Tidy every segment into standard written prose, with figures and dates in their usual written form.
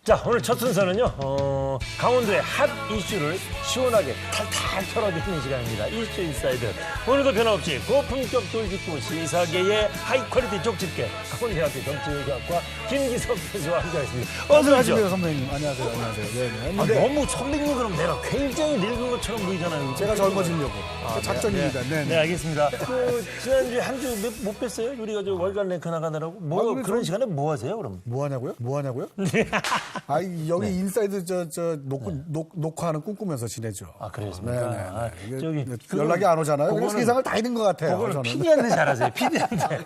자, 오늘 첫 순서는요, 강원도의 핫 이슈를 시원하게 탈탈 털어드리는 시간입니다. 이슈 인사이드. 오늘도 변함없이 고품격 돌직구 시사계의 하이 퀄리티 족집게 강원대학교 정치외교학과 김기석 교수와 함께하겠습니다. 어서 오십시오. 선배님. 안녕하세요. 네네. 아, 너무 선배님 그럼 내가 굉장히 늙은 것처럼 보이잖아요. 제가 젊어지려고. 작전입니다. 네, 알겠습니다. 지난주에 한 주 못 뵀어요? 우리가 저 월간 랭크 나가느라고? 그런 시간에 뭐 하세요, 그럼? 뭐 하냐고요? 여기 인사이드 녹화하는 꿈꾸면서 지내죠. 아, 그렇습니까? 저기 연락이 안 오잖아요. 그래서 세상을 다 잃은 것 같아요. 그거는 PD한테 잘하세요. PD한테.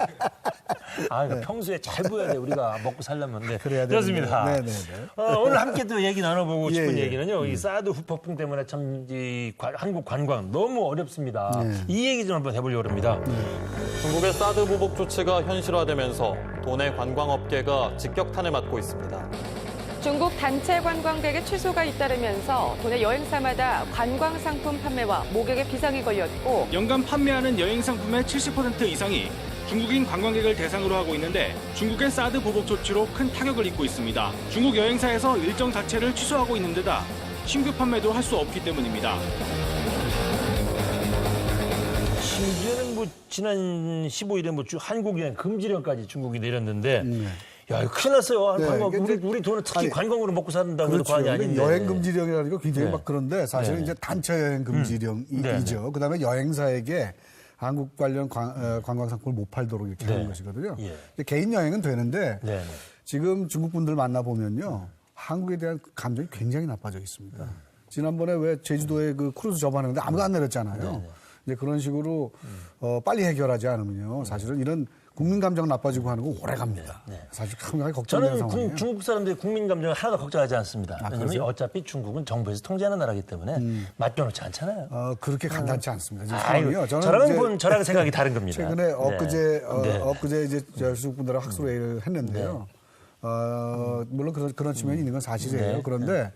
평소에 잘 보여야 돼. 우리가 먹고 살려면. 네. 그래야 그렇습니다. 네네네. 오늘 함께 또 얘기 나눠보고 싶은 예. 얘기는요. 이 사드 후폭풍 때문에 참 한국 관광 너무 어렵습니다. 이 얘기 좀 한번 해보려고 합니다. 중국의 사드 보복 조치가 현실화되면서 도내 관광업계가 직격탄을 맞고 있습니다. 중국 단체 관광객의 취소가 잇따르면서 도내 여행사마다 관광 상품 판매와 모객의 비상이 걸렸고 연간 판매하는 여행 상품의 70% 이상이 중국인 관광객을 대상으로 하고 있는데 중국의 사드 보복 조치로 큰 타격을 입고 있습니다. 중국 여행사에서 일정 자체를 취소하고 있는 데다 신규 판매도 할 수 없기 때문입니다. 심지어는 지난 15일에 한국 여행 금지령까지 중국이 내렸는데 야, 이거 큰일 났어요. 관광, 우리 돈은 특히 관광으로 먹고 산다고 해도 과언이 아닌데. 여행 금지령이라는 거 굉장히 막 그런데 사실은 이제 단체 여행 금지령이죠. 그다음에 여행사에게 한국 관련 관광 상품을 못 팔도록 이렇게 하는 것이거든요. 개인 여행은 되는데 지금 중국 분들 만나 보면요, 한국에 대한 감정이 굉장히 나빠져 있습니다. 지난번에 왜 제주도에 그 크루즈 접하는데 아무도 안 내렸잖아요. 이제 그런 식으로 빨리 해결하지 않으면요, 사실은 이런 국민 감정 나빠지고 하는 거 오래 갑니다. 사실 상당히 걱정되는 상황이에요. 저는 중국 사람들이 국민 감정을 하나도 걱정하지 않습니다. 왜냐하면 그러세요? 어차피 중국은 정부에서 통제하는 나라이기 때문에 맡겨놓지 않잖아요. 그렇게 간단치 않습니다. 지금 저랑은 생각이 다른 겁니다. 최근에 엊그제 이제 중국 분들하고 학술회의를 했는데요. 물론 그런 측면이 있는 건 사실이에요. 그런데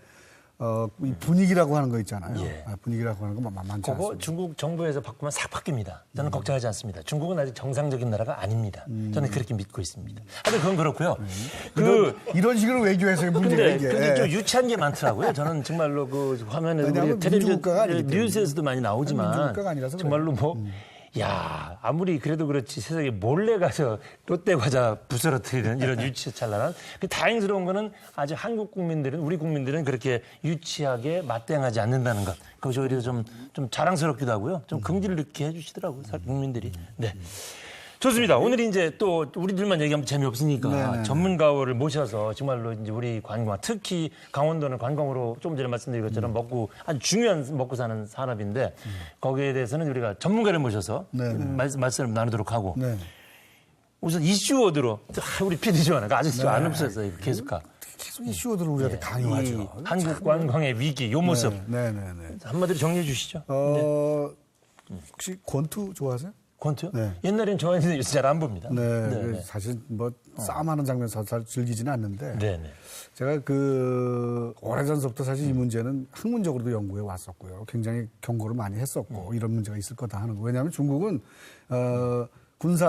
이 분위기라고 하는 거 있잖아요. 분위기라고 하는 건 만만치 그거 않습니다. 중국 정부에서 바꾸면 싹 바뀝니다. 저는 걱정하지 않습니다. 중국은 아직 정상적인 나라가 아닙니다. 저는 그렇게 믿고 있습니다. 하여튼 그건 그렇고요. 이런 식으로 외교해서의 문제가 이게. 근데 좀 유치한 게 많더라고요. 저는 정말로 그 화면에 우리 텔레비전 뉴스에서도 많이 나오지만 정말로 야, 아무리 그래도 그렇지 세상에 몰래 가서 롯데과자 부스러뜨리는 이런 유치찬란한. 다행스러운 거는 아직 한국 국민들은, 우리 국민들은 그렇게 유치하게 맞대응하지 않는다는 것. 그것이 오히려 좀 자랑스럽기도 하고요. 좀 긍지를 느끼게 해주시더라고요, 국민들이. 네. 좋습니다. 오늘 이제 또 우리들만 얘기하면 재미없으니까 전문가를 모셔서 정말로 이제 우리 관광, 특히 강원도는 관광으로 조금 전에 말씀드린 것처럼 아주 중요한 먹고 사는 산업인데 거기에 대해서는 우리가 전문가를 모셔서 말씀을 나누도록 하고 우선 이슈워드로 우리 PD 조하나 아직 안 없었어요. 계속 이슈들을 우리한테 강요하죠. 한국 관광의 위기, 요 모습. 한마디로 정리해 주시죠. 혹시 권투 좋아하세요? 권투요? 옛날엔 좋아했는데 요새 잘 안 봅니다. 사실 싸움하는 장면 잘 즐기지는 않는데 제가 오래전서부터 사실 이 문제는 학문적으로도 연구해 왔었고요. 굉장히 경고를 많이 했었고 이런 문제가 있을 거다 하는 거. 왜냐하면 중국은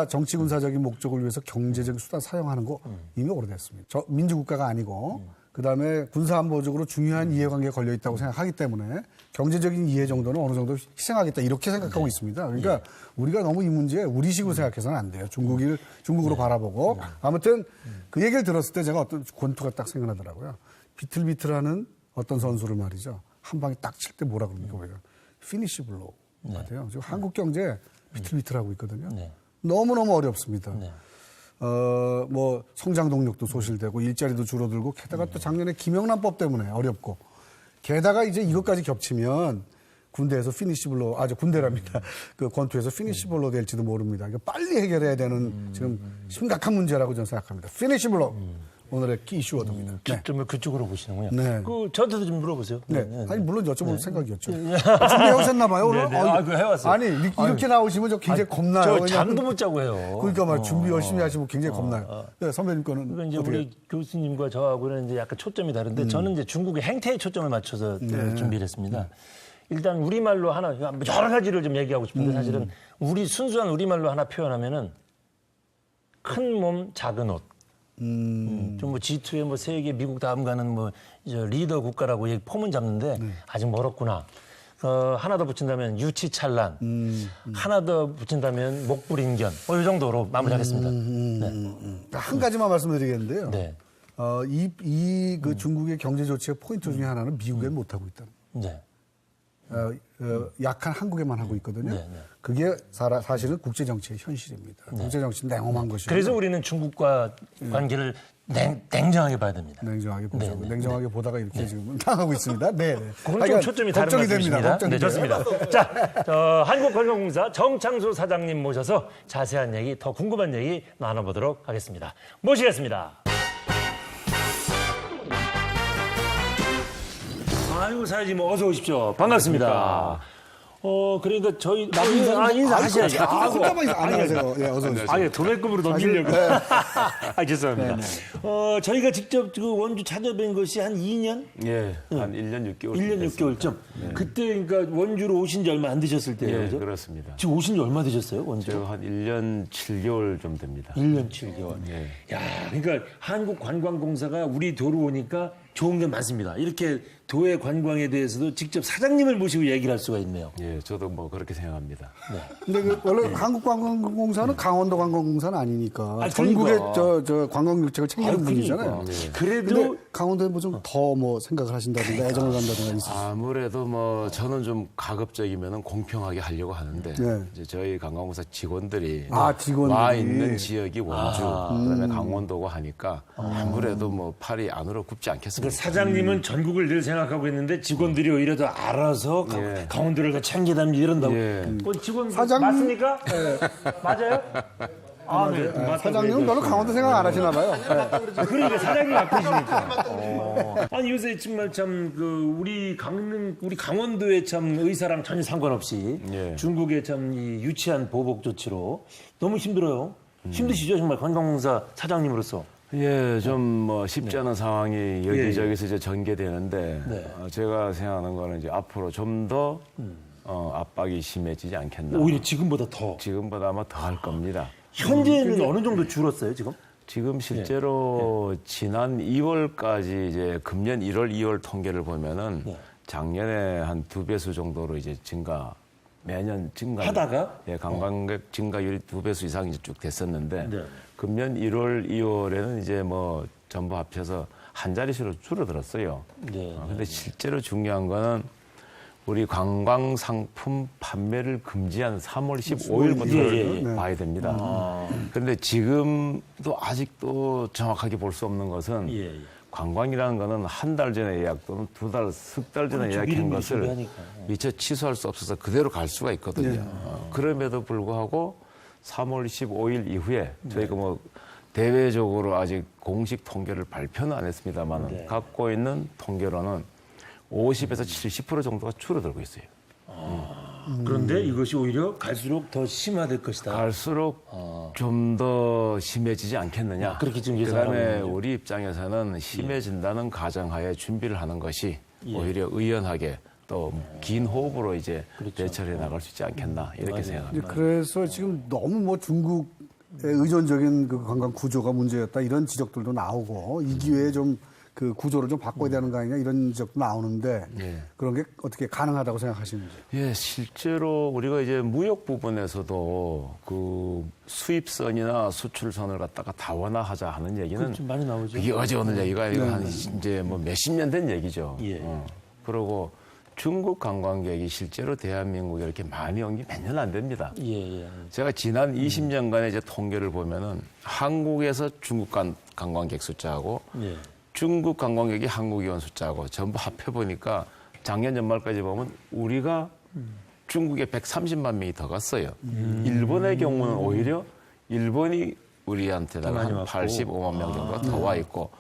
정치 군사적인 목적을 위해서 경제적 수단 사용하는 거 이미 오래됐습니다. 민주국가가 아니고 그다음에 군사안보적으로 중요한 이해관계가 걸려 있다고 생각하기 때문에 경제적인 이해 정도는 어느 정도 희생하겠다 이렇게 생각하고 있습니다. 그러니까 우리가 너무 이 문제에 우리식으로 생각해서는 안 돼요. 중국으로 바라보고 아무튼 그 얘기를 들었을 때 제가 어떤 권투가 딱 생각나더라고요. 비틀비틀하는 어떤 선수를 말이죠. 한 방에 딱 칠 때 뭐라 그럽니까? 우리가 피니시 블로우 같아요. 지금 한국 경제 비틀비틀하고 있거든요. 너무너무 어렵습니다. 성장 동력도 소실되고 일자리도 줄어들고 게다가 또 작년에 김영란법 때문에 어렵고 게다가 이제 이것까지 겹치면 군대에서 피니시 블로 군대랍니다. 그 권투에서 피니시 블로 될지도 모릅니다. 그러니까 빨리 해결해야 되는 지금 심각한 문제라고 저는 생각합니다. 피니시 블로. 오늘의 키 이슈워드입니다. 좀 그쪽으로 보시는군요. 저한테도 좀 물어보세요. 아니 물론 여쭤볼 생각이었죠. 준비하셨나 봐요 오늘. 그거 해왔어요. 아니 이렇게 나오시면 저 굉장히 겁나요. 저 잠도 못 자고 해요. 그러니까 준비 열심히 하시면 굉장히 겁나요. 선배님 거는 그러니까 이제 우리 교수님과 저하고는 이제 약간 초점이 다른데 저는 이제 중국의 행태에 초점을 맞춰서 준비를 했습니다. 일단 우리말로 여러 가지를 좀 얘기하고 싶은데 사실은 순수한 우리말로 하나 표현하면은 큰 몸 작은 옷. 좀 뭐 G2에 뭐 세계, 미국 다음 가는 뭐 이제 리더 국가라고 폼은 잡는데 아직 멀었구나. 하나 더 붙인다면 유치찬란, 하나 더 붙인다면 목불인견, 이 정도로 마무리하겠습니다. 네. 한 가지만 말씀드리겠는데요. 네. 그 중국의 경제 조치의 포인트 중에 하나는 미국에 못 하고 있다는. 네. 약한 한국에만 하고 있거든요. 네, 네. 그게 사실은 국제 정치의 현실입니다. 국제 정치는 냉엄한 것이고. 그래서 우리는 중국과 관계를 냉정하게 봐야 됩니다. 냉정하게 보자고. 네, 네, 냉정하게 보다가 이렇게 지금 당하고 있습니다. 네. 네. 그건 좀 초점이 다른 걱정이 됩니다. 말씀이십니다. 걱정이 네, 좋습니다. 자, 한국관광공사 정창수 사장님 모셔서 자세한 얘기, 더 궁금한 얘기 나눠보도록 하겠습니다. 모시겠습니다. 아이고, 사장님 어서 오십시오. 반갑습니다. 그러니까 저희 인사하셔야죠. 혼자만 안녕하세요. 예, 어서 오십시오. 도매금으로 넘기려고. 죄송합니다. 저희가 직접 그 원주 찾아뵌 것이 한 2년? 예, 한 1년 6개월. 1년 6개월쯤. 네. 그때 그러니까 원주로 오신 지 얼마 안 되셨을 때예요. 예, 그죠? 그렇습니다. 지금 오신 지 얼마 되셨어요, 원주? 저 한 1년 7개월 좀 됩니다. 1년 7개월. 예. 야, 그러니까 한국관광공사가 우리 도로 오니까 좋은 게 많습니다. 이렇게 도의 관광에 대해서도 직접 사장님을 모시고 얘기를 할 수가 있네요. 예, 저도 뭐 그렇게 생각합니다. 네. 근데 원래 한국관광공사는 강원도 관광공사는 아니니까 전국의 그러니까. 저 관광 정책을 챙기는 분이잖아요. 예. 그래도 강원도에 뭐 좀 더 뭐 생각을 하신다든가 애정을 간다든가 있어요. 아무래도 뭐 저는 좀 가급적이면 공평하게 하려고 하는데 네. 이제 저희 관광공사 직원들이 직원들이. 와 있는 지역이 원주, 그다음에 강원도고 하니까 아무래도 뭐 팔이 안으로 굽지 않겠습니까? 사장님은 전국을 늘 생각하고 있는데 직원들이 오히려 더 알아서 강원도를 더 챙겨다니고 이런다고. 예. 직원 사장님? 맞습니까? 맞아요? 네. 사장님은 별로 강원도 생각 안 하시나 봐요. 그러니까 사장님 앞이시니까. 아니 요새 정말 참 우리 강원도의 참 의사랑 전혀 상관없이 예. 중국의 참 이 유치한 보복 조치로 너무 힘들어요. 힘드시죠 정말 관광공사 사장님으로서. 예, 좀 뭐 쉽지 않은 상황이 여기저기서 이제 전개되는데 네. 제가 생각하는 거는 이제 앞으로 좀 더 압박이 심해지지 않겠나. 오히려 지금보다 더. 지금보다 아마 더 할 겁니다. 현재는 어느 정도 줄었어요 지금? 지금 실제로 지난 2월까지 이제 금년 1월, 2월 통계를 보면은 작년에 한 2배수 정도로 이제 매년 증가. 하다가? 예, 관광객 증가율이 2배수 이상 이제 쭉 됐었는데 네. 금년 1월, 2월에는 이제 뭐 전부 합쳐서 한 자릿수로 줄어들었어요. 네. 근데 실제로 중요한 거는 우리 관광 상품 판매를 금지한 3월 15일부터를 봐야 됩니다. 그런데 지금도 아직도 정확하게 볼 수 없는 것은 관광이라는 거는 한 달 전에 예약 또는 2달, 석 달 전에 예약한 것을 미처 취소할 수 없어서 그대로 갈 수가 있거든요. 그럼에도 불구하고 3월 15일 이후에 저희가 뭐 대외적으로 아직 공식 통계를 발표는 안 했습니다만 갖고 있는 통계로는 50에서 70% 정도가 줄어들고 있어요. 그런데 이것이 오히려 갈수록 더 심화될 것이다. 갈수록 좀 더 심해지지 않겠느냐. 그렇게 지금 예상하고 그다음에 있는 거죠. 우리 입장에서는 심해진다는 가정하에 준비를 하는 것이 오히려 의연하게 또 긴 호흡으로 이제 대처를 해 나갈 수 있지 않겠나 이렇게 생각합니다. 그래서 지금 너무 뭐 중국의 의존적인 그 관광 구조가 문제였다 이런 지적들도 나오고 이 기회에 좀 그 구조를 좀 바꿔야 되는 거 아니냐 이런 지적도 나오는데 그런 게 어떻게 가능하다고 생각하시는지? 예, 실제로 우리가 이제 무역 부분에서도 그 수입선이나 수출선을 갖다가 다원화하자 하는 얘기는 좀 많이 나오죠. 이게 어제 오늘 얘기가 아니고 한 이제 뭐 몇십 년 된 얘기죠. 그리고 중국 관광객이 실제로 대한민국에 이렇게 많이 온 게 몇 년 안 됩니다. 제가 지난 20년간의 이제 통계를 보면은 한국에서 중국 관광객 숫자하고 중국 관광객이 한국에 온 숫자하고 전부 합해보니까 작년 연말까지 보면 우리가 중국에 130만 명이 더 갔어요. 일본의 경우는 오히려 일본이 우리한테다가 한 85만 명 정도가 더 와 있고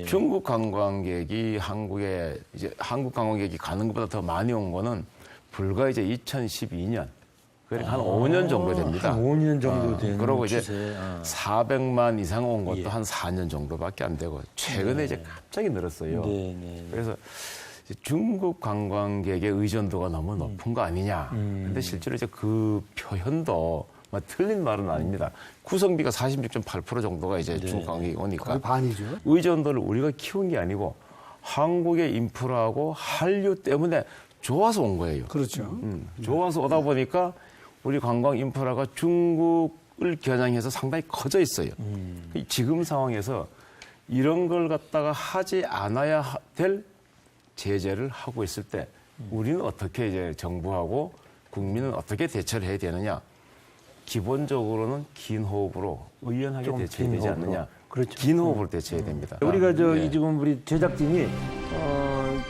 중국 관광객이 한국에 이제 한국 관광객이 가는 것보다 더 많이 온 거는 불과 이제 2012년 그러니까 한 5년 정도 됩니다. 한 5년 정도 되는 그리고 이제 추세. 400만 이상 온 것도 한 4년 정도밖에 안 되고 최근에 이제 갑자기 늘었어요. 그래서 이제 중국 관광객의 의존도가 너무 높은 거 아니냐. 근데 실제로 이제 그 표현도 뭐 틀린 말은 아닙니다. 구성비가 46.8% 정도가 이제 중국 관광객이 오니까 거의 반이죠. 의존도를 우리가 키운 게 아니고 한국의 인프라하고 한류 때문에 좋아서 온 거예요. 그렇죠. 좋아서 오다 보니까 우리 관광 인프라가 중국을 겨냥해서 상당히 커져 있어요. 지금 상황에서 이런 걸 갖다가 하지 않아야 될 제재를 하고 있을 때 우리는 어떻게 이제 정부하고 국민은 어떻게 대처를 해야 되느냐? 기본적으로는 긴 호흡으로 의연하게 대처해야 되지 않느냐? 그렇죠. 긴 호흡으로 대처해야 됩니다. 우리가 예. 지금 우리 제작진이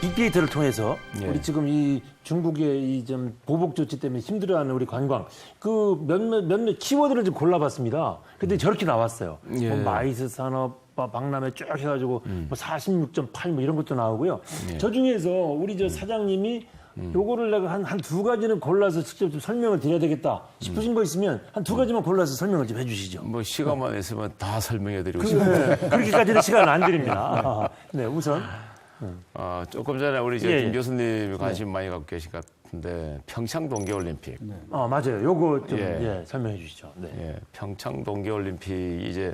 빅데이터를 통해서 예. 우리 지금 이 중국의 이 좀 보복 조치 때문에 힘들어하는 우리 관광 그 몇몇 키워드를 좀 골라봤습니다. 근데 저렇게 나왔어요. 예. 뭐 마이스 산업 박람회 쭉 해가지고 뭐 46.8 뭐 이런 것도 나오고요. 예. 저 중에서 우리 저 사장님이 요거를 내가 한 두 가지는 골라서 직접 좀 설명을 드려야 되겠다 싶으신 거 있으면 한 두 가지만 골라서 설명을 좀 해주시죠. 뭐 시간만 있으면 다 설명해드리고 싶은데 그렇게까지는 시간을 안 드립니다. 네, 우선. 조금 전에 우리 예, 김 교수님이 관심 많이 갖고 계신 것 같은데 평창 동계올림픽. 맞아요. 요거 좀 예. 설명해 주시죠. 네. 예, 평창 동계올림픽 이제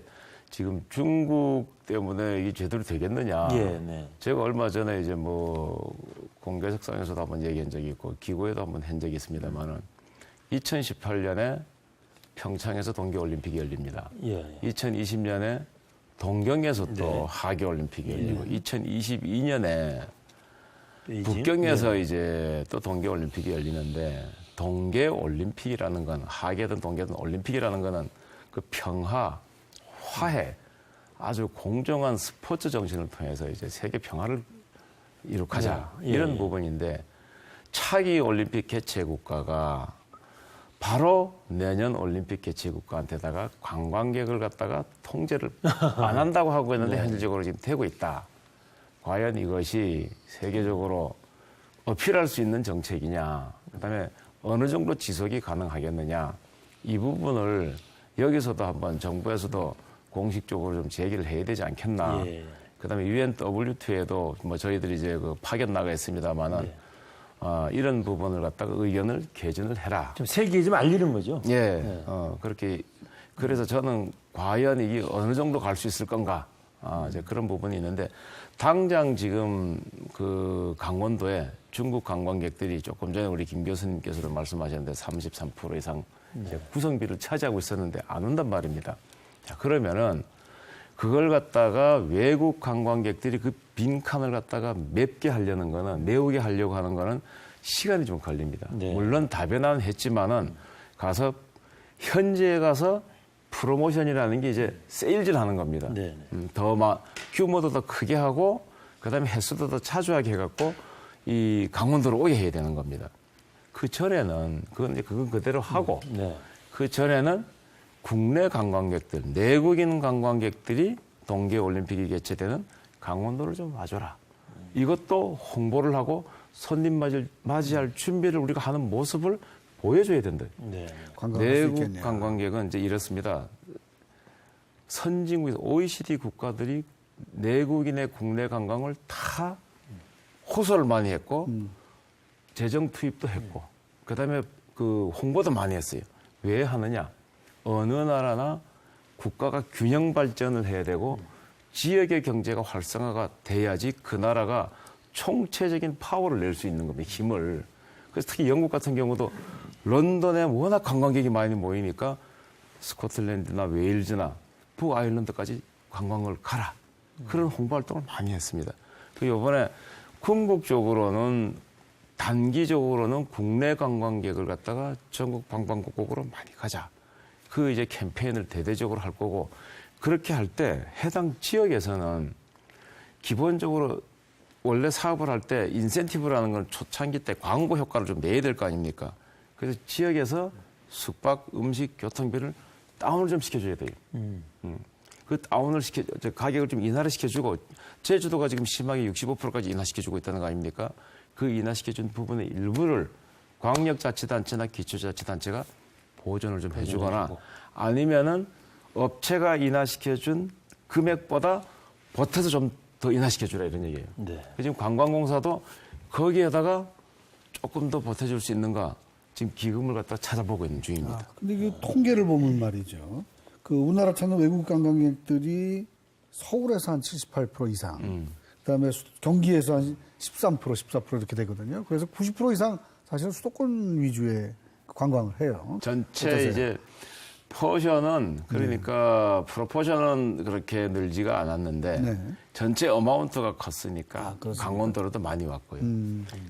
지금 중국 때문에 이게 제대로 되겠느냐. 예, 네. 제가 얼마 전에 이제 뭐 공개석상에서도 한번 얘기한 적이 있고 기고에도 한번 한 적이 있습니다만은 2018년에 평창에서 동계올림픽이 열립니다. 예. 2020년에 동경에서 또 하계올림픽이 열리고 2022년에 북경에서 이제 또 동계올림픽이 열리는데 동계올림픽이라는 건 하계든 동계든 올림픽이라는 거는 그 평화, 화해, 아주 공정한 스포츠 정신을 통해서 이제 세계 평화를 이룩하자 이런 부분인데 차기 올림픽 개최 국가가 바로 내년 올림픽 개최 국가한테다가 관광객을 갖다가 통제를 안 한다고 하고 있는데 현실적으로 지금 되고 있다. 과연 이것이 세계적으로 어필할 수 있는 정책이냐, 그다음에 어느 정도 지속이 가능하겠느냐, 이 부분을 여기서도 한번 정부에서도 공식적으로 좀 제기를 해야 되지 않겠나. 예. 그다음에 UNWTO에도 뭐 저희들이 이제 그 파견 나가 있습니다만은 이런 부분을 갖다가 의견을 개진을 해라. 좀 세계에 좀 알리는 거죠. 예, 그렇게 그래서 저는 과연 이게 어느 정도 갈 수 있을 건가, 이제 그런 부분이 있는데 당장 지금 그 강원도에 중국 관광객들이 조금 전에 우리 김 교수님께서도 말씀하셨는데 33% 이상 이제 구성비를 차지하고 있었는데 안 온단 말입니다. 자, 그러면은 그걸 갖다가 외국 관광객들이 그 빈칸을 갖다가 맵게 하려는 거는, 메우게 하려고 하는 거는 시간이 좀 걸립니다. 네. 물론 다변화는 했지만은 가서 현지에 가서 프로모션이라는 게 이제 세일즈를 하는 겁니다. 네. 규모도 더 크게 하고 그다음에 횟수도 더 자주하게 해갖고 이 강원도로 오게 해야 되는 겁니다. 그 전에는 그건 그대로 하고 네. 그 전에는 국내 관광객들, 내국인 관광객들이 동계올림픽이 개최되는 강원도를 좀 와줘라. 이것도 홍보를 하고 손님 맞이할 준비를 우리가 하는 모습을 보여줘야 된다. 네. 내국 관광객은 이제 이렇습니다. 선진국에서 OECD 국가들이 내국인의 국내 관광을 다 호소를 많이 했고 재정 투입도 했고 그다음에 그 홍보도 많이 했어요. 왜 하느냐? 어느 나라나 국가가 균형 발전을 해야 되고 지역의 경제가 활성화가 돼야지 그 나라가 총체적인 파워를 낼 수 있는 겁니다. 힘을. 그래서 특히 영국 같은 경우도 런던에 워낙 관광객이 많이 모이니까 스코틀랜드나 웨일즈나 북아일랜드까지 관광을 가라. 그런 홍보 활동을 많이 했습니다. 그 이번에 궁극적으로는 단기적으로는 국내 관광객을 갖다가 전국 관광국으로 많이 가자. 그 이제 캠페인을 대대적으로 할 거고 그렇게 할 때 해당 지역에서는 기본적으로 원래 사업을 할 때 인센티브라는 건 초창기 때 광고 효과를 좀 내야 될 거 아닙니까? 그래서 지역에서 숙박, 음식, 교통비를 다운을 좀 시켜줘야 돼요. 그 다운을 가격을 좀 인하를 시켜주고 제주도가 지금 심하게 65%까지 인하시켜주고 있다는 거 아닙니까? 그 인하시켜준 부분의 일부를 광역자치단체나 기초자치단체가 보전을 좀 해주거나 아니면은 업체가 인하시켜준 금액보다 보태서 좀 더 인하시켜주라 이런 얘기예요. 네. 지금 관광공사도 거기에다가 조금 더 보태줄 수 있는가 지금 기금을 갖다 찾아보고 있는 중입니다. 근데 그 통계를 보면 말이죠. 그 우리나라 찾는 외국 관광객들이 서울에서 한 78% 이상, 그다음에 경기에서 한 13%, 14% 이렇게 되거든요. 그래서 90% 이상 사실은 수도권 위주의 관광을 해요. 전체 어떠세요? 이제 포션은 그러니까 프로포션은 그렇게 늘지가 않았는데 네. 전체 어마운트가 컸으니까 그렇습니까? 강원도로도 많이 왔고요.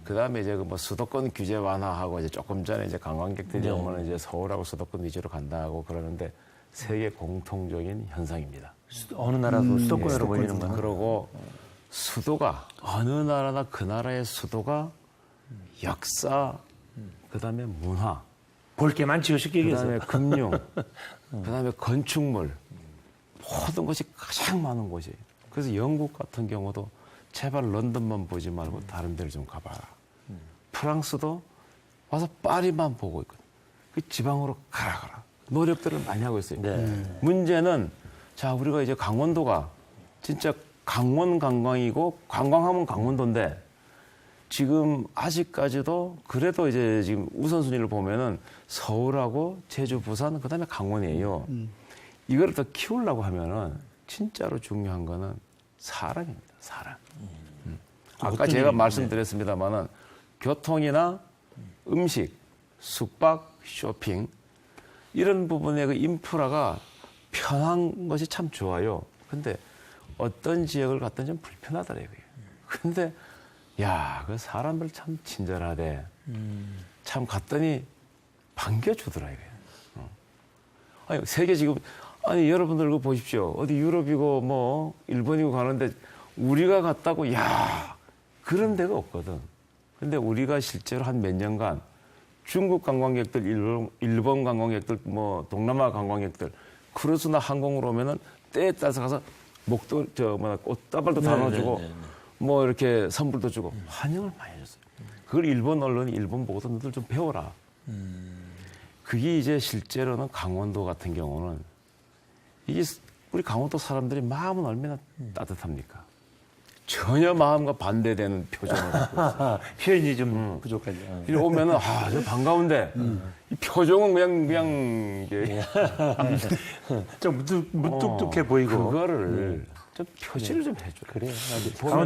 그다음에 이제 그 뭐 수도권 규제 완화하고 이제 조금 전에 이제 관광객들이 오면 이제 서울하고 수도권 위주로 간다고 그러는데 세계 공통적인 현상입니다. 어느 나라도 수도권으로 몰리는 거예요. 그러고 수도가 어느 나라나 그 나라의 수도가 역사, 그다음에 문화, 볼 게 많지요, 쉽게 얘기해서. 그다음에 금융, 그다음에 건축물 모든 것이 가장 많은 곳이에요. 그래서 영국 같은 경우도 제발 런던만 보지 말고 다른 데를 좀 가봐라. 프랑스도 와서 파리만 보고 있거든. 그 지방으로 가라. 노력들을 많이 하고 있어요. 문제는 자 우리가 이제 강원도가 진짜 강원 관광이고 관광하면 강원도인데 지금 아직까지도 그래도 이제 지금 우선순위를 보면은 서울하고 제주, 부산 그다음에 강원이에요. 이거를 더 키우려고 하면은 진짜로 중요한 거는 사람입니다. 사람. 아까 제가 말씀드렸습니다만은 교통이나 음식, 숙박, 쇼핑 이런 부분의 그 인프라가 편한 것이 참 좋아요. 근데 어떤 지역을 갔든 좀 불편하더래요. 근데 야, 그 사람들 참 친절하대. 참 갔더니 반겨주더라 이거예요. 아니 세계 지금 아니 여러분들 그거 보십시오. 어디 유럽이고 뭐 일본이고 가는데 우리가 갔다고 야 그런 데가 없거든. 근데 우리가 실제로 한 몇 년간 중국 관광객들, 일본 관광객들, 뭐 동남아 관광객들 크루즈나 항공으로 오면은 때에 따라서 가서 목도 꽃다발도 다 넣어주고 뭐 이렇게 선물도 주고 환영을 많이 해줬어요. 그걸 일본 언론이 일본 보고서 너들 좀 배워라. 그게 이제 실제로는 강원도 같은 경우는 이게 우리 강원도 사람들이 마음은 얼마나 따뜻합니까? 전혀 마음과 반대되는 표정을 갖고 있어요. 표현이 좀 부족하죠. 이리 오면은 저 반가운데 이 표정은 그냥 이게 좀 무뚝뚝해 보이고. 그거를 좀 표시를 좀 해줘. 그래요.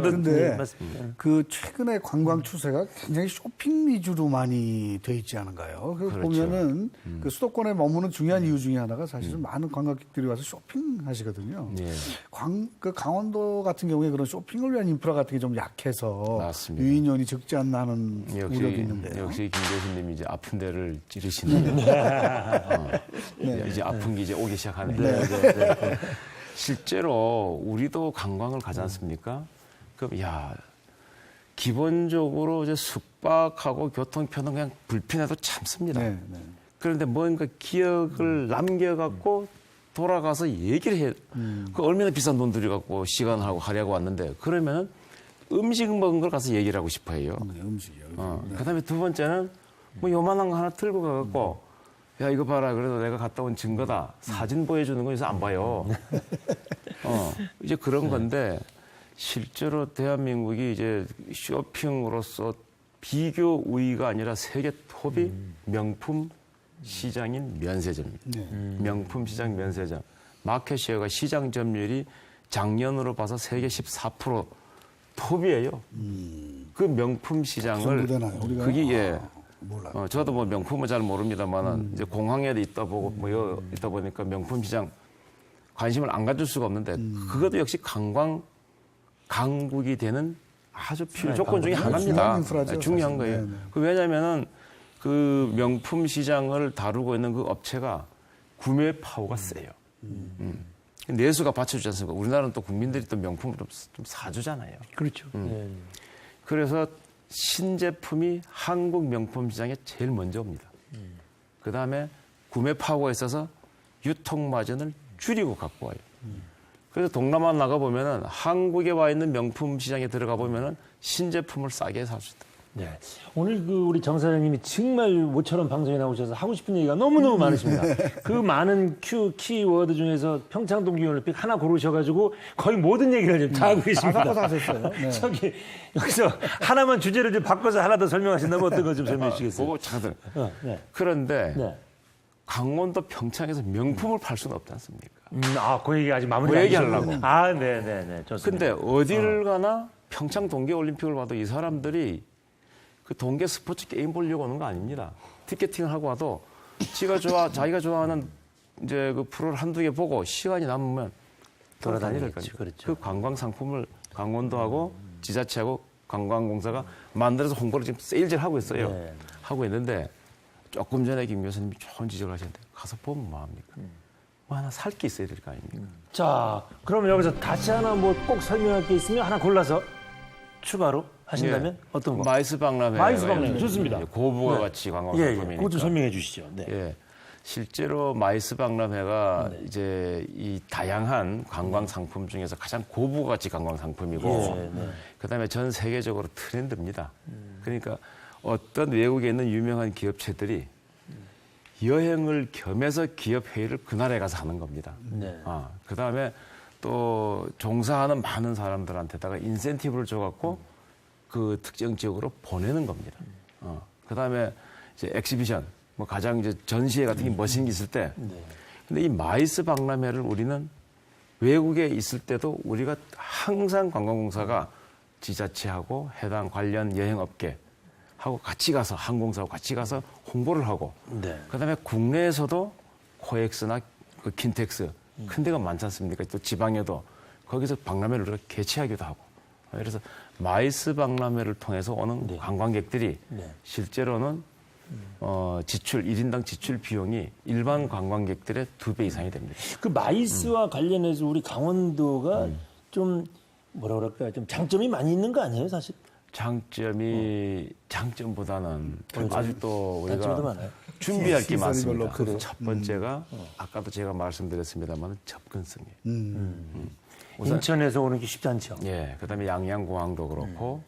근데 맞습니다. 그 최근에 관광 추세가 굉장히 쇼핑 위주로 많이 돼 있지 않은가요? 그 그렇죠. 보면은 그 수도권에 머무는 중요한 이유 중에 하나가 사실은 많은 관광객들이 와서 쇼핑하시거든요. 예. 그 강원도 같은 경우에 그런 쇼핑을 위한 인프라 같은 게 좀 약해서 맞습니다. 유인원이 적지 않나 하는 우려도 있는데요. 역시 김 교수님이 이제 아픈 데를 찌르시는. 이제 아픈 게 이제 오기 시작하네. 실제로 우리도 관광을 가지 않습니까? 그럼 야 기본적으로 이제 숙박하고 교통편은 그냥 불편해도 참습니다. 네. 그런데 뭔가 기억을 남겨갖고 돌아가서 얘기를 해요. 그 얼마나 비싼 돈 들여갖고 시간하고 할애하고 왔는데 그러면은 음식 먹은 걸 가서 얘기를 하고 싶어 해요. 음식이요. 그다음에 두 번째는 뭐 요만한 거 하나 들고 가갖고 야 이거 봐라 그래도 내가 갔다 온 증거다. 사진 보여주는 거 요새 안 봐요. 이제 그런 건데 실제로 대한민국이 이제 쇼핑으로서 비교 우위가 아니라 세계 톱이 명품 시장인 면세점입니다. 명품 시장 면세점. 마켓쉐어가 시장 점유율이 작년으로 봐서 세계 14% 톱이에요. 그 명품 시장을 그게 몰라요. 저도 뭐 명품은 잘 모릅니다만 이제 공항에 있다 보고 뭐 있다 보니까 명품 시장 관심을 안 가질 수가 없는데 그것도 역시 강국이 되는 아주 필요 조건 중에 하나입니다. 중요한 거예요. 왜냐하면은 그 명품 시장을 다루고 있는 그 업체가 구매 파워가 세요. 내수가 받쳐주지 않습니까? 우리나라는 또 국민들이 또 명품을 좀 사주잖아요. 그렇죠. 그래서 신제품이 한국 명품 시장에 제일 먼저 옵니다. 그 다음에 구매 파워가 있어서 유통 마진을 줄이고 갖고 와요. 그래서 동남아 나가보면은 한국에 와 있는 명품 시장에 들어가 보면은 신제품을 싸게 살 수 있다. 네. 오늘 우리 정 사장님이 정말 모처럼 방송에 나오셔서 하고 싶은 얘기가 너무너무 많으십니다. 그 많은 키워드 중에서 평창 동계올림픽 하나 고르셔가지고 거의 모든 얘기를 지금 다 하고 계십니다. 다 바꿔서 하셨어요. 네. 저기 여기서 하나만 주제를 좀 바꿔서 하나 더 설명하신다면 어떤 거 좀 설명해 주시겠어요? 보고 잠깐. 네. 그런데 네. 강원도 평창에서 명품을 팔 수는 없지 않습니까? 그 얘기 아직 마무리 그 안 얘기하려고. 네네네. 좋습니다. 근데 어디를 가나 평창 동계올림픽을 봐도 이 사람들이 그 동계 스포츠 게임 보려고 오는 거 아닙니다. 티켓팅을 하고 와도 자기가 좋아하는 이제 그 프로를 한두 개 보고 시간이 남으면 돌아다니는 거죠. 그렇죠. 그 관광 상품을 강원도하고 지자체하고 관광공사가 만들어서 홍보를 지금 세일즈를 하고 있어요. 네. 하고 있는데 조금 전에 김 교수님이 좋은 지적을 하셨는데 가서 보면 뭐합니까? 뭐 하나 살 게 있어야 될 거 아닙니까? 자, 그러면 여기서 다시 하나 뭐 꼭 설명할 게 있으면 하나 골라서 추가로 하신다면 어떤 거? 마이스 박람회. 마이스 박람회 좋습니다. 고부가 네. 같이 관광 예, 상품이니까. 그것 좀 설명해 주시죠. 네. 예. 실제로 마이스 박람회가 이제 이 다양한 관광 상품 중에서 가장 고부가 가치 관광 상품이고 그다음에 전 세계적으로 트렌드입니다. 그러니까 어떤 외국에 있는 유명한 기업체들이 여행을 겸해서 기업 회의를 그날에 가서 하는 겁니다. 그다음에 또 종사하는 많은 사람들한테다가 인센티브를 줘갖고 그 특정 지역으로 보내는 겁니다. 그다음에 이제 엑시비션, 뭐 가장 이제 전시회 같은 게 멋진 게 있을 때. 근데 이 마이스 박람회를 우리는 외국에 있을 때도 우리가 항상 관광공사가 지자체하고 해당 관련 여행업계 하고 같이 가서 항공사하고 같이 가서 홍보를 하고 그다음에 국내에서도 코엑스나 그 킨텍스 큰 데가 많지 않습니까? 또 지방에도 거기서 박람회를 우리가 개최하기도 하고 그래서 마이스 박람회를 통해서 오는 관광객들이 실제로는 지출 1인당 지출 비용이 일반 관광객들의 2배 이상이 됩니다. 그 마이스와 관련해서 우리 강원도가 좀 뭐라 그럴까요? 좀 장점이 많이 있는 거 아니에요, 사실? 장점보다는 아직도 단점도 우리가 많아요. 준비할 게 많습니다. 그래요? 첫 번째가 아까도 제가 말씀드렸습니다만 접근성이에요. 인천에서 오는 게 쉽지 않죠. 예, 그다음에 양양공항도 그렇고,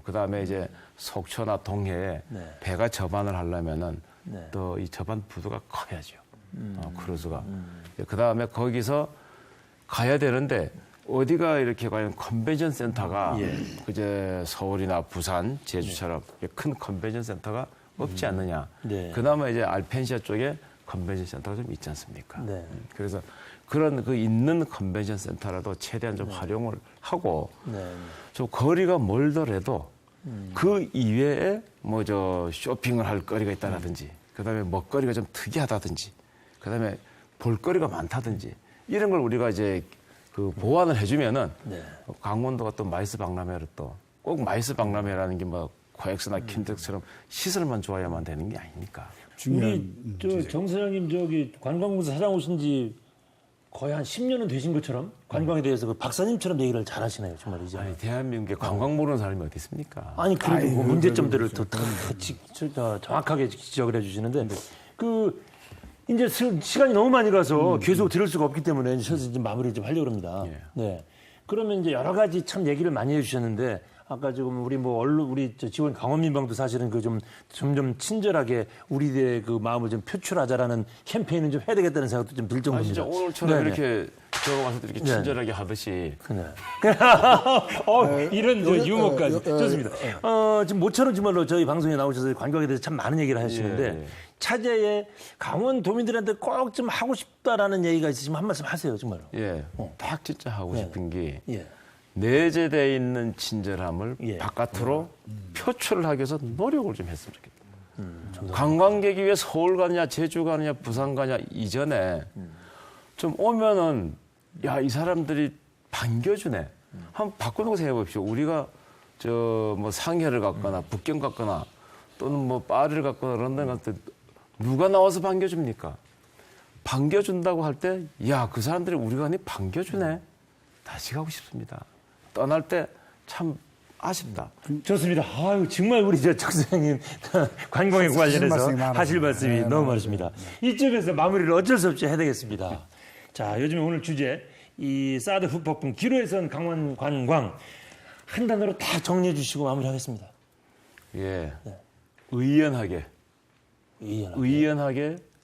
그다음에 이제 속초나 동해에 배가 접안을 하려면은 또 이 접안 부두가 커야죠. 크루즈가. 그다음에 거기서 가야 되는데 어디가 이렇게 과연 컨벤션 센터가 그제 서울이나 부산, 제주처럼 큰 컨벤션 센터가 없지 않느냐. 그나마 이제 알펜시아 쪽에 컨벤션 센터가 좀 있지 않습니까? 그래서 그런 그 있는 컨벤션 센터라도 최대한 좀 활용을 하고 좀 거리가 멀더라도 그 이외에 뭐 저 쇼핑을 할 거리가 있다라든지 그다음에 먹거리가 좀 특이하다든지 그다음에 볼거리가 많다든지 이런 걸 우리가 이제 그 보완을 해주면은 강원도가 또 마이스 박람회를 또 꼭 마이스 박람회라는 게 뭐 코엑스나 킨텍스처럼 시설만 좋아야만 되는 게 아니니까. 우리 정 사장님 저기 관광공사 사장 오신 지 거의 한 10년은 되신 것처럼 관광에 대해서 그 박사님처럼 얘기를 잘 하시네요, 정말 이제. 아니, 대한민국에 관광 모르는 사람이 어디 있습니까? 아니, 그래도 뭐 문제점들을 더 정확하게 지적을 해 주시는데 그 이제 시간이 너무 많이 가서 계속 들을 수가 없기 때문에 이제 마무리 좀 하려고 합니다. 네. 그러면 이제 여러 가지 참 얘기를 많이 해 주셨는데 아까 지금 우리 뭐 우리 지원 강원민방도 사실은 그 좀 점점 친절하게 우리의 그 마음을 좀 표출하자라는 캠페인을 좀 해야 되겠다는 생각도 좀 들 정도입니다. 진짜 오늘처럼 이렇게 들어가서 이렇게 친절하게 하듯이. 이런 유머까지 좋습니다. 지금 모처럼 정말로 저희 방송에 나오셔서 관광에 대해서 참 많은 얘기를 하시는데 차제에 강원도민들한테 꼭 좀 하고 싶다라는 얘기가 있으시면 한 말씀 하세요, 정말로. 딱 진짜 하고 싶은 게. 내재되어 있는 친절함을 바깥으로 표출을 하기 위해서 노력을 좀 했으면 좋겠다. 관광객이 왜 서울 가느냐, 제주 가느냐, 부산 가느냐 이전에 좀 오면은 야, 이 사람들이 반겨주네. 한번 바꿔놓고 생각해 봅시오. 우리가 저 뭐 상해를 갔거나 북경 갔거나 또는 뭐 파리를 갔거나 런던 갔을 때 누가 나와서 반겨줍니까? 반겨준다고 할 때 야, 그 사람들이 우리 가니 반겨주네. 다시 가고 싶습니다. 떠날 때 참 아쉽다. 좋습니다. 아유, 정말 우리 정 선생님 관광에 관련해서 하실 말씀이 너무 많으십니다. 이쯤에서 마무리를 어쩔 수 없이 해야 되겠습니다. 자, 요즘에 오늘 주제 이 사드 후폭풍 기로에선 강원 관광 한 단어로 다 정리해 주시고 마무리하겠습니다. 예, 의연하게,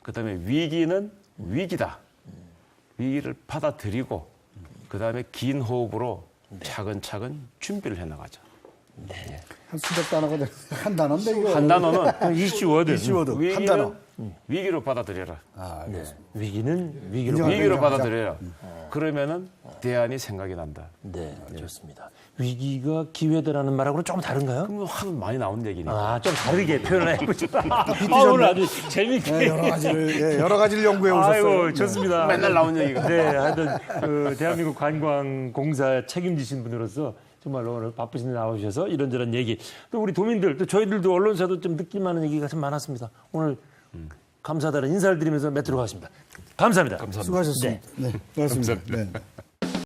그다음에 위기는 위기다. 위기를 받아들이고 그다음에 긴 호흡으로 차근차근 준비를 해나가자. 한 수백 단어가 한 단어인데 이거. 한 단어는 이슈워드. 한 단어. 위기로 받아들여라. 위기는 위기로 받아들여라. 그러면은 대안이 생각이 난다. 네, 좋습니다. 위기가 기회다라는 말하고는 조금 다른가요? 그럼 하도 많이 나온 얘기니까. 좀 다르게 표현을 해보죠. 오늘 아주 재밌게. 네, 여러 가지를 연구해 오셨어요. 아이고, 좋습니다. 맨날 나온 얘기가. 네, 하여튼 그 대한민국 관광공사 책임지신 분으로서 정말로 오늘 바쁘신데 나오셔서 이런저런 얘기. 또 우리 도민들, 또 저희들도 언론사도 좀 느낄만한 얘기가 참 많았습니다. 오늘 감사하다는 인사를 드리면서 맺도록 하겠습니다. 감사합니다. 수고하셨습니다. 네, 고맙습니다. 네.